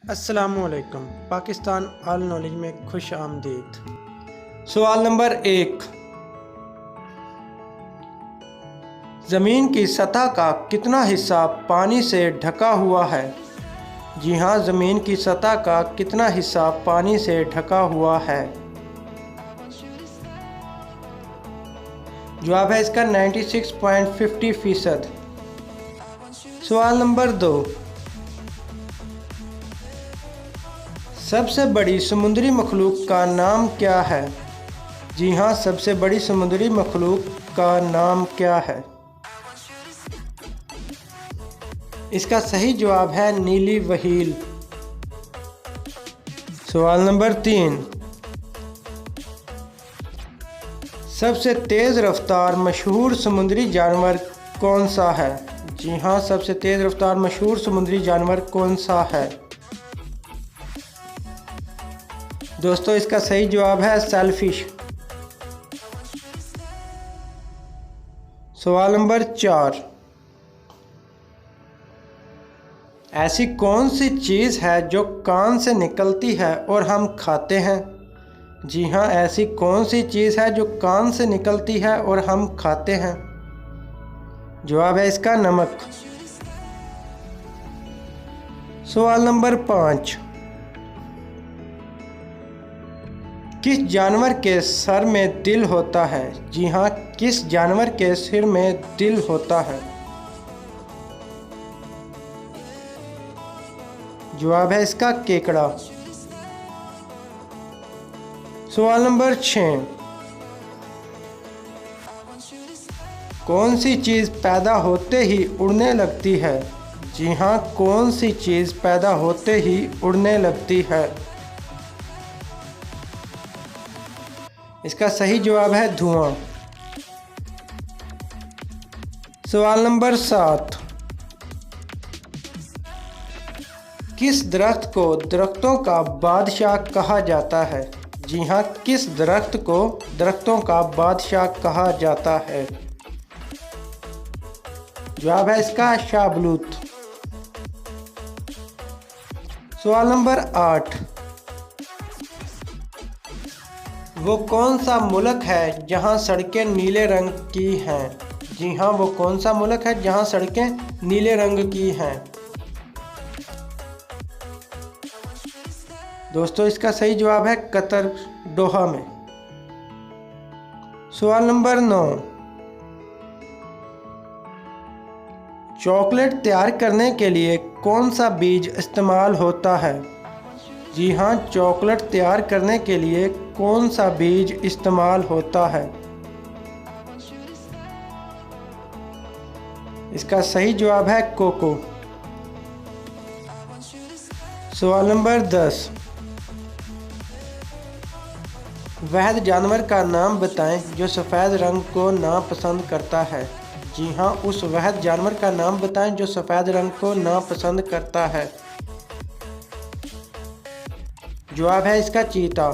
अस्सलामुअलैकुम। Pakistan all knowledge में खुश आमदीद। सवाल नंबर 1, ज़मीन की सतह का कितना हिस्सा पानी से ढका हुआ है? जी हाँ, ज़मीन की सतह का कितना हिस्सा पानी से ढका हुआ है? जवाब है इसका 96.50%। सवाल नंबर 2, सबसे बड़ी समुद्री मखलूक का नाम क्या है? जी हाँ, सबसे बड़ी समुद्री मखलूक का नाम क्या है? इसका सही जवाब है नीली व्हेल। सवाल नंबर 3, सबसे तेज़ रफ्तार मशहूर समुद्री जानवर कौन सा है? जी हाँ, सबसे तेज़ रफ्तार मशहूर समुद्री जानवर कौन सा है? दोस्तों, इसका सही जवाब है सेलफिश। सवाल नंबर 4, ऐसी कौन सी चीज़ है जो कान से निकलती है और हम खाते हैं? जी हाँ, ऐसी कौन सी चीज़ है जो कान से निकलती है और हम खाते हैं? जवाब है इसका नमक। सवाल नंबर 5, किस जानवर के सर में दिल होता है? जी हाँ, किस जानवर के सिर में दिल होता है? जवाब है इसका केकड़ा। सवाल नंबर 6, कौन सी चीज़ पैदा होते ही उड़ने लगती है? जी हाँ, कौन सी चीज़ पैदा होते ही उड़ने लगती है? इसका सही जवाब है धुआं। सवाल नंबर 7, किस दरख्त को दरख्तों का बादशाह कहा जाता है? जी हाँ, किस दरख्त को दरख्तों का बादशाह कहा जाता है? जवाब है इसका शाहबलूत। सवाल नंबर 8, वो कौन सा मुल्क है जहां सड़कें नीले रंग की हैं? जी हाँ, वो कौन सा मुल्क है जहां सड़कें नीले रंग की हैं? दोस्तों, इसका सही जवाब है कतर, दोहा में। सवाल नंबर 9, चॉकलेट तैयार करने के लिए कौन सा बीज इस्तेमाल होता है? जी हाँ, चॉकलेट तैयार करने के लिए कौन सा बीज इस्तेमाल होता है? इसका सही जवाब है कोको। सवाल नंबर 10, वह जानवर का नाम बताएं जो सफ़ेद रंग को नापसंद करता है। जी हाँ, उस वह जानवर का नाम बताएं जो सफ़ेद रंग को नापसंद करता है। जवाब है इसका चीता।